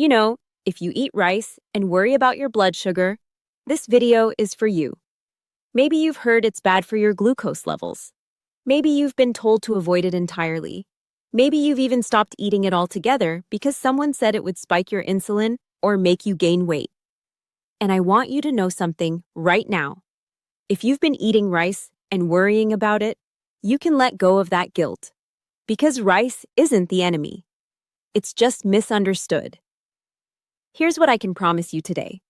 You know, if you eat rice and worry about your blood sugar, this video is for you. Maybe you've heard it's bad for your glucose levels. Maybe you've been told to avoid it entirely. Maybe you've even stopped eating it altogether because someone said it would spike your insulin or make you gain weight. And I want you to know something right now. If you've been eating rice and worrying about it, you can let go of that guilt. Because rice isn't the enemy. It's just misunderstood. Here's what I can promise you today.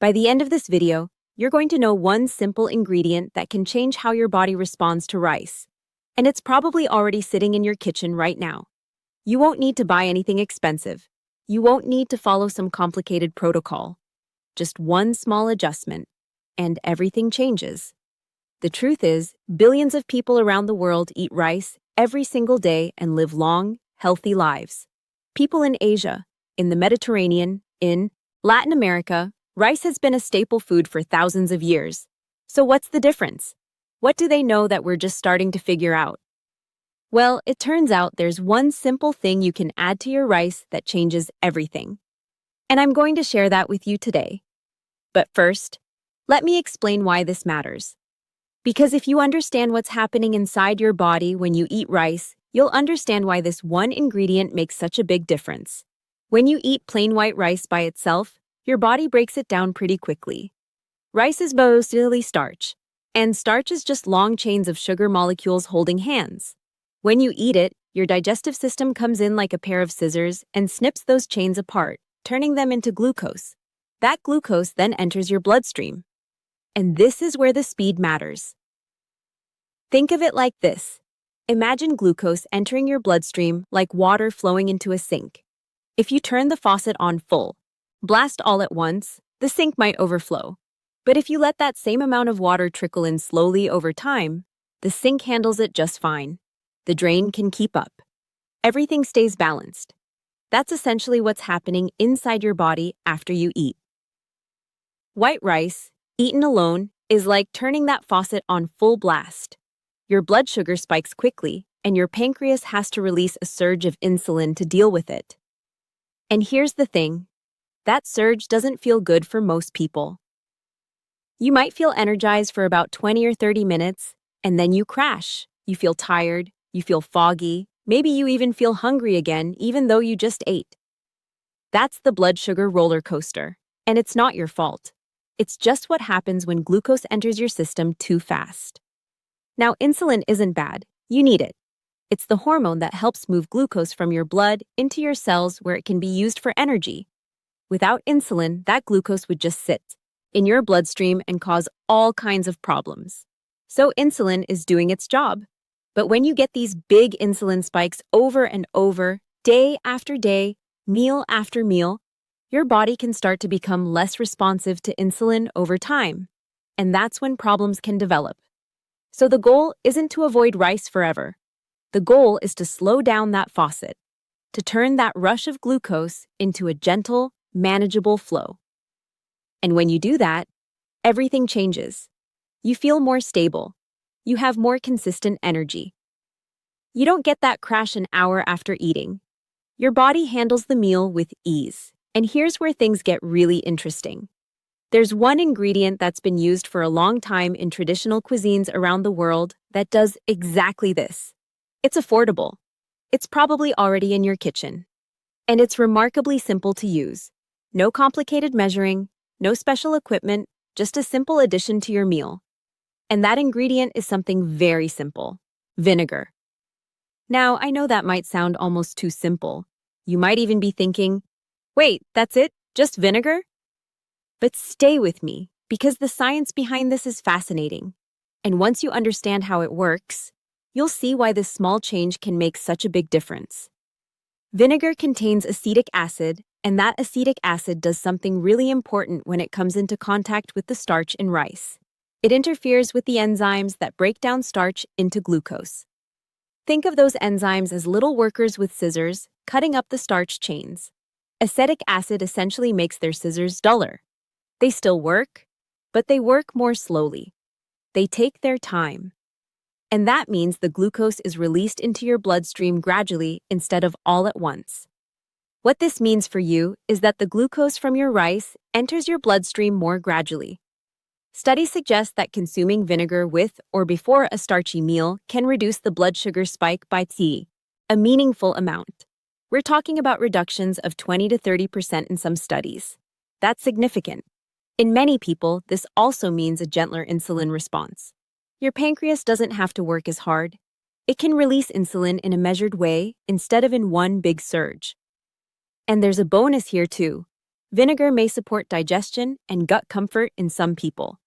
By the end of this video, you're going to know one simple ingredient that can change how your body responds to rice. And it's probably already sitting in your kitchen right now. You won't need to buy anything expensive. You won't need to follow some complicated protocol. Just one small adjustment, and everything changes. The truth is, billions of people around the world eat rice every single day and live long, healthy lives. People in Asia, in the Mediterranean, in Latin America, rice has been a staple food for thousands of years. So what's the difference? What do they know that we're just starting to figure out? Well, it turns out there's one simple thing you can add to your rice that changes everything. And I'm going to share that with you today. But first, let me explain why this matters. Because if you understand what's happening inside your body when you eat rice, you'll understand why this one ingredient makes such a big difference. When you eat plain white rice by itself, your body breaks it down pretty quickly. Rice is mostly starch, and starch is just long chains of sugar molecules holding hands. When you eat it, your digestive system comes in like a pair of scissors and snips those chains apart, turning them into glucose. That glucose then enters your bloodstream. And this is where the speed matters. Think of it like this. Imagine glucose entering your bloodstream like water flowing into a sink. If you turn the faucet on full, blast all at once, the sink might overflow. But if you let that same amount of water trickle in slowly over time, the sink handles it just fine. The drain can keep up. Everything stays balanced. That's essentially what's happening inside your body after you eat. White rice, eaten alone, is like turning that faucet on full blast. Your blood sugar spikes quickly, and your pancreas has to release a surge of insulin to deal with it. And here's the thing. That surge doesn't feel good for most people. You might feel energized for about 20 or 30 minutes, and then you crash. You feel tired, you feel foggy, maybe you even feel hungry again, even though you just ate. That's the blood sugar roller coaster, and it's not your fault. It's just what happens when glucose enters your system too fast. Now, insulin isn't bad. You need it. It's the hormone that helps move glucose from your blood into your cells where it can be used for energy. Without insulin, that glucose would just sit in your bloodstream and cause all kinds of problems. So insulin is doing its job. But when you get these big insulin spikes over and over, day after day, meal after meal, your body can start to become less responsive to insulin over time. And that's when problems can develop. So the goal isn't to avoid rice forever. The goal is to slow down that faucet, to turn that rush of glucose into a gentle, manageable flow. And when you do that, everything changes. You feel more stable. You have more consistent energy. You don't get that crash an hour after eating. Your body handles the meal with ease. And here's where things get really interesting. There's one ingredient that's been used for a long time in traditional cuisines around the world that does exactly this. It's affordable. It's probably already in your kitchen. And it's remarkably simple to use. No complicated measuring, no special equipment, just a simple addition to your meal. And that ingredient is something very simple: vinegar. Now, I know that might sound almost too simple. You might even be thinking, wait, that's it? Just vinegar? But stay with me, because the science behind this is fascinating. And once you understand how it works, you'll see why this small change can make such a big difference. Vinegar contains acetic acid, and that acetic acid does something really important when it comes into contact with the starch in rice. It interferes with the enzymes that break down starch into glucose. Think of those enzymes as little workers with scissors, cutting up the starch chains. Acetic acid essentially makes their scissors duller. They still work, but they work more slowly. They take their time. And that means the glucose is released into your bloodstream gradually instead of all at once. What this means for you is that the glucose from your rice enters your bloodstream more gradually. Studies suggest that consuming vinegar with or before a starchy meal can reduce the blood sugar spike by a meaningful amount. We're talking about reductions of 20 to 30% in some studies. That's significant. In many people, this also means a gentler insulin response. Your pancreas doesn't have to work as hard. It can release insulin in a measured way instead of in one big surge. And there's a bonus here too. Vinegar may support digestion and gut comfort in some people.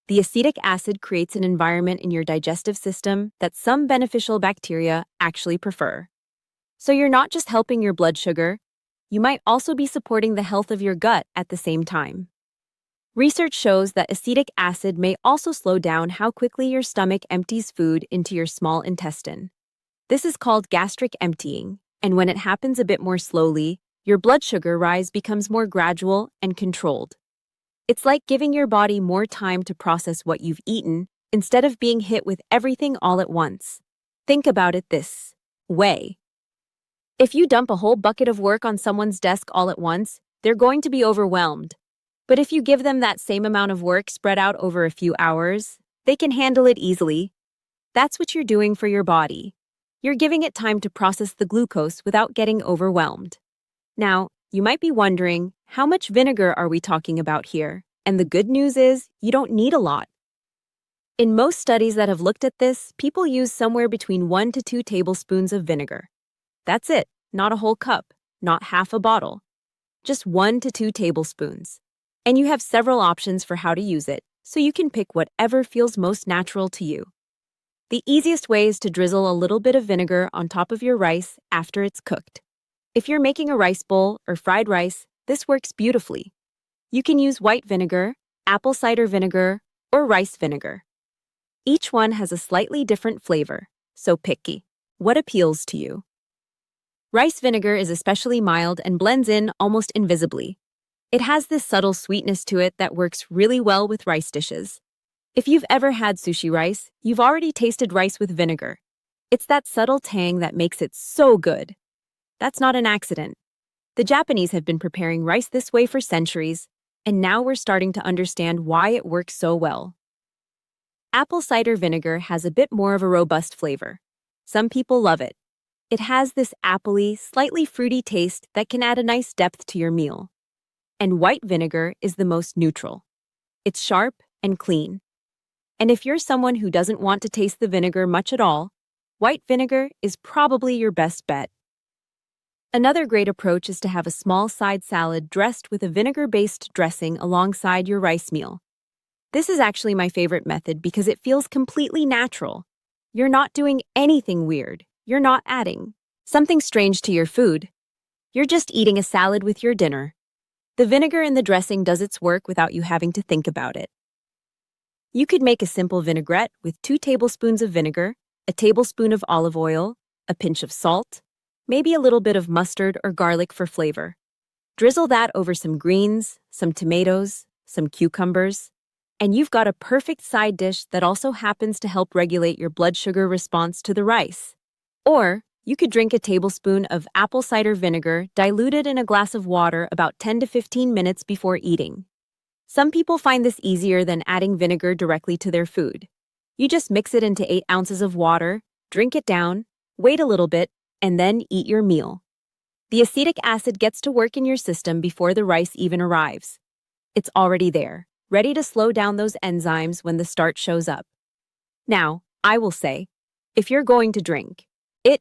The acetic acid creates an environment in your digestive system that some beneficial bacteria actually prefer. So you're not just helping your blood sugar, you might also be supporting the health of your gut at the same time. Research shows that acetic acid may also slow down how quickly your stomach empties food into your small intestine. This is called gastric emptying, and when it happens a bit more slowly, your blood sugar rise becomes more gradual and controlled. It's like giving your body more time to process what you've eaten instead of being hit with everything all at once. Think about it this way. If you dump a whole bucket of work on someone's desk all at once, they're going to be overwhelmed. But if you give them that same amount of work spread out over a few hours, they can handle it easily. That's what you're doing for your body. You're giving it time to process the glucose without getting overwhelmed. Now, you might be wondering, how much vinegar are we talking about here? And the good news is, you don't need a lot. In most studies that have looked at this, people use somewhere between 1 to 2 tablespoons of vinegar. That's it, not a whole cup, not half a bottle. Just 1 to 2 tablespoons. And you have several options for how to use it, so you can pick whatever feels most natural to you. The easiest way is to drizzle a little bit of vinegar on top of your rice after it's cooked. If you're making a rice bowl or fried rice, this works beautifully. You can use white vinegar, apple cider vinegar, or rice vinegar. Each one has a slightly different flavor, so picky. What appeals to you? Rice vinegar is especially mild and blends in almost invisibly. It has this subtle sweetness to it that works really well with rice dishes. If you've ever had sushi rice, you've already tasted rice with vinegar. It's that subtle tang that makes it so good. That's not an accident. The Japanese have been preparing rice this way for centuries, and now we're starting to understand why it works so well. Apple cider vinegar has a bit more of a robust flavor. Some people love it. It has this appley, slightly fruity taste that can add a nice depth to your meal. And white vinegar is the most neutral. It's sharp and clean. And if you're someone who doesn't want to taste the vinegar much at all, white vinegar is probably your best bet. Another great approach is to have a small side salad dressed with a vinegar-based dressing alongside your rice meal. This is actually my favorite method because it feels completely natural. You're not doing anything weird. You're not adding something strange to your food. You're just eating a salad with your dinner. The vinegar in the dressing does its work without you having to think about it. You could make a simple vinaigrette with 2 tablespoons of vinegar, a tablespoon of olive oil, a pinch of salt, maybe a little bit of mustard or garlic for flavor. Drizzle that over some greens, some tomatoes, some cucumbers, and you've got a perfect side dish that also happens to help regulate your blood sugar response to the rice. Or, you could drink a tablespoon of apple cider vinegar diluted in a glass of water about 10 to 15 minutes before eating. Some people find this easier than adding vinegar directly to their food. You just mix it into 8 ounces of water, drink it down, wait a little bit, and then eat your meal. The acetic acid gets to work in your system before the rice even arrives. It's already there, ready to slow down those enzymes when the starch shows up. Now, I will say, if you're going to drink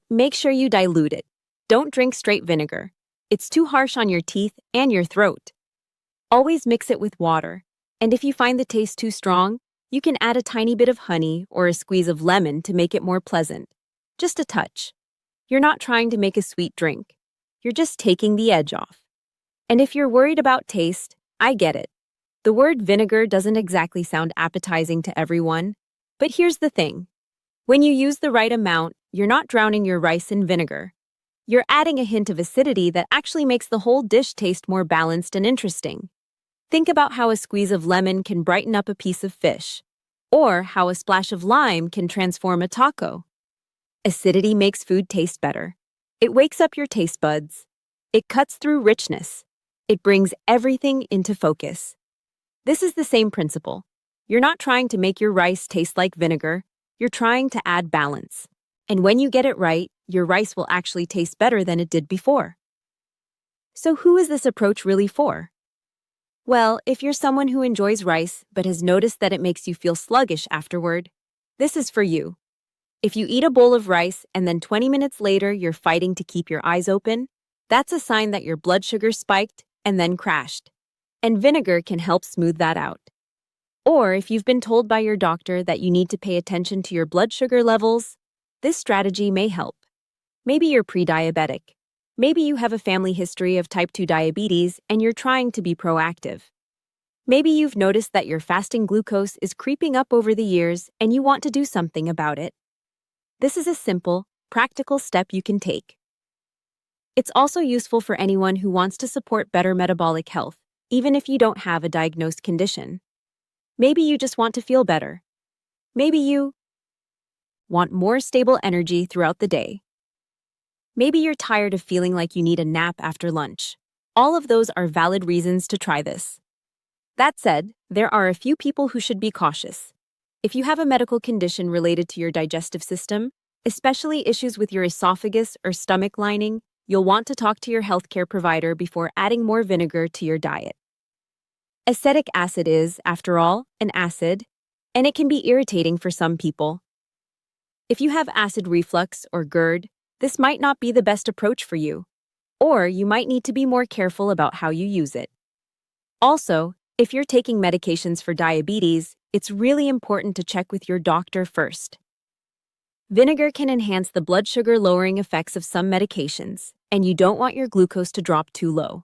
make sure you dilute it. Don't drink straight vinegar. It's too harsh on your teeth and your throat. Always mix it with water, and if you find the taste too strong, you can add a tiny bit of honey or a squeeze of lemon to make it more pleasant. Just a touch. You're not trying to make a sweet drink. You're just taking the edge off. And if you're worried about taste, I get it. The word vinegar doesn't exactly sound appetizing to everyone, but here's the thing. When you use the right amount, you're not drowning your rice in vinegar. You're adding a hint of acidity that actually makes the whole dish taste more balanced and interesting. Think about how a squeeze of lemon can brighten up a piece of fish, or how a splash of lime can transform a taco. Acidity makes food taste better. It wakes up your taste buds. It cuts through richness. It brings everything into focus. This is the same principle. You're not trying to make your rice taste like vinegar. You're trying to add balance. And when you get it right, your rice will actually taste better than it did before. So who is this approach really for? Well, if you're someone who enjoys rice but has noticed that it makes you feel sluggish afterward, this is for you. If you eat a bowl of rice and then 20 minutes later you're fighting to keep your eyes open, that's a sign that your blood sugar spiked and then crashed. And vinegar can help smooth that out. Or if you've been told by your doctor that you need to pay attention to your blood sugar levels, this strategy may help. Maybe you're pre-diabetic. Maybe you have a family history of type 2 diabetes and you're trying to be proactive. Maybe you've noticed that your fasting glucose is creeping up over the years and you want to do something about it. This is a simple, practical step you can take. It's also useful for anyone who wants to support better metabolic health, even if you don't have a diagnosed condition. Maybe you just want to feel better. Maybe you want more stable energy throughout the day. Maybe you're tired of feeling like you need a nap after lunch. All of those are valid reasons to try this. That said, there are a few people who should be cautious. If you have a medical condition related to your digestive system, especially issues with your esophagus or stomach lining, you'll want to talk to your healthcare provider before adding more vinegar to your diet. Acetic acid is, after all, an acid, and it can be irritating for some people. If you have acid reflux or GERD, this might not be the best approach for you, or you might need to be more careful about how you use it. Also, if you're taking medications for diabetes, it's really important to check with your doctor first. Vinegar can enhance the blood sugar lowering effects of some medications, and you don't want your glucose to drop too low.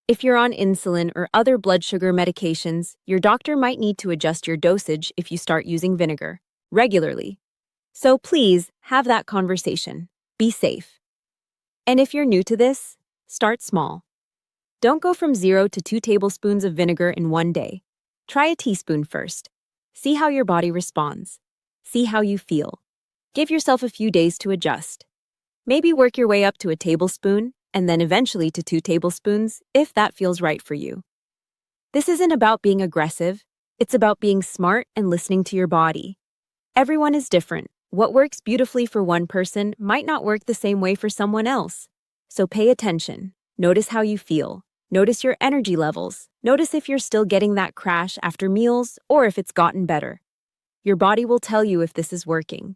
If you're on insulin or other blood sugar medications, your doctor might need to adjust your dosage if you start using vinegar regularly. So please have that conversation. Be safe. And if you're new to this, start small. Don't go from 0 to 2 tablespoons of vinegar in one day. Try a teaspoon first. See how your body responds. See how you feel. Give yourself a few days to adjust. Maybe work your way up to a tablespoon, and then eventually to 2 tablespoons, if that feels right for you. This isn't about being aggressive. It's about being smart and listening to your body. Everyone is different. What works beautifully for one person might not work the same way for someone else. So pay attention. Notice how you feel. Notice your energy levels. Notice if you're still getting that crash after meals or if it's gotten better. Your body will tell you if this is working.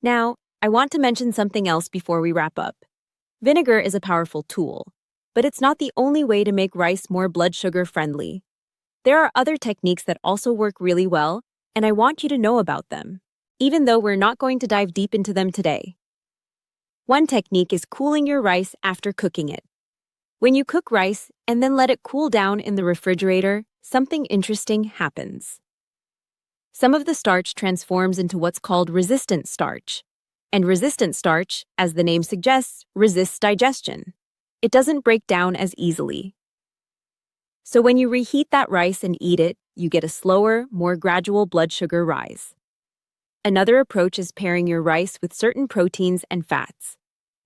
Now, I want to mention something else before we wrap up. Vinegar is a powerful tool, but it's not the only way to make rice more blood sugar friendly. There are other techniques that also work really well, and I want you to know about them, even though we're not going to dive deep into them today. One technique is cooling your rice after cooking it. When you cook rice and then let it cool down in the refrigerator, something interesting happens. Some of the starch transforms into what's called resistant starch. And resistant starch, as the name suggests, resists digestion. It doesn't break down as easily. So when you reheat that rice and eat it, you get a slower, more gradual blood sugar rise. Another approach is pairing your rice with certain proteins and fats.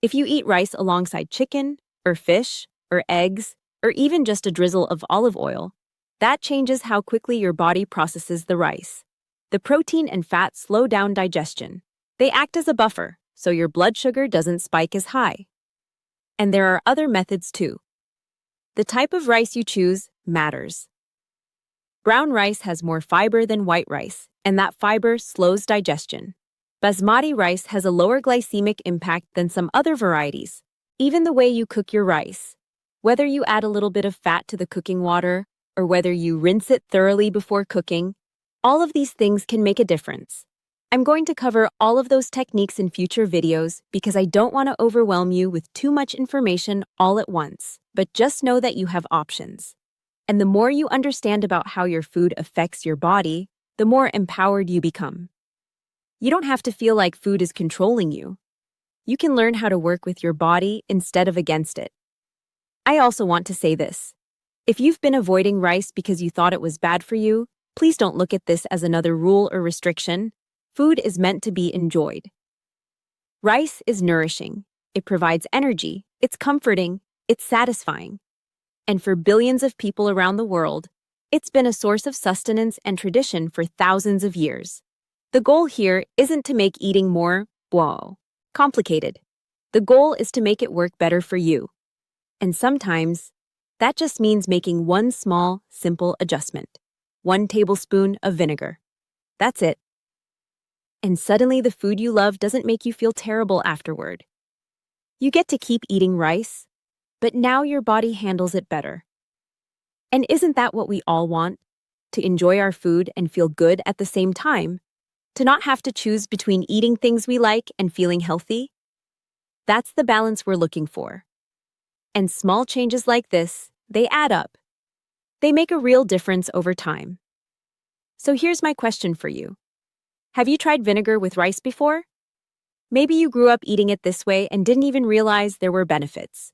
If you eat rice alongside chicken, or fish, or eggs, or even just a drizzle of olive oil, that changes how quickly your body processes the rice. The protein and fat slow down digestion. They act as a buffer, so your blood sugar doesn't spike as high. And there are other methods too. The type of rice you choose matters. Brown rice has more fiber than white rice, and that fiber slows digestion. Basmati rice has a lower glycemic impact than some other varieties. Even the way you cook your rice, whether you add a little bit of fat to the cooking water or whether you rinse it thoroughly before cooking, all of these things can make a difference. I'm going to cover all of those techniques in future videos because I don't want to overwhelm you with too much information all at once, but just know that you have options. And the more you understand about how your food affects your body, the more empowered you become. You don't have to feel like food is controlling you. You can learn how to work with your body instead of against it. I also want to say this. If you've been avoiding rice because you thought it was bad for you, please don't look at this as another rule or restriction. Food is meant to be enjoyed. Rice is nourishing. It provides energy. It's comforting. It's satisfying. And for billions of people around the world, it's been a source of sustenance and tradition for thousands of years. The goal here isn't to make eating more, complicated. The goal is to make it work better for you. And sometimes, that just means making one small, simple adjustment. 1 tablespoon of vinegar. That's it. And suddenly the food you love doesn't make you feel terrible afterward. You get to keep eating rice, but now your body handles it better. And isn't that what we all want? To enjoy our food and feel good at the same time? To not have to choose between eating things we like and feeling healthy? That's the balance we're looking for. And small changes like this, they add up. They make a real difference over time. So here's my question for you. Have you tried vinegar with rice before? Maybe you grew up eating it this way and didn't even realize there were benefits.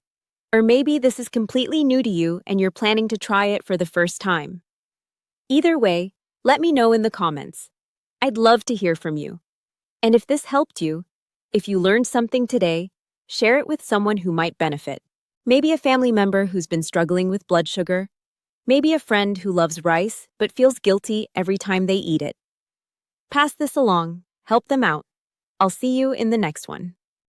Or maybe this is completely new to you and you're planning to try it for the first time. Either way, let me know in the comments. I'd love to hear from you. And if this helped you, if you learned something today, share it with someone who might benefit. Maybe a family member who's been struggling with blood sugar. Maybe a friend who loves rice but feels guilty every time they eat it. Pass this along. Help them out. I'll see you in the next one.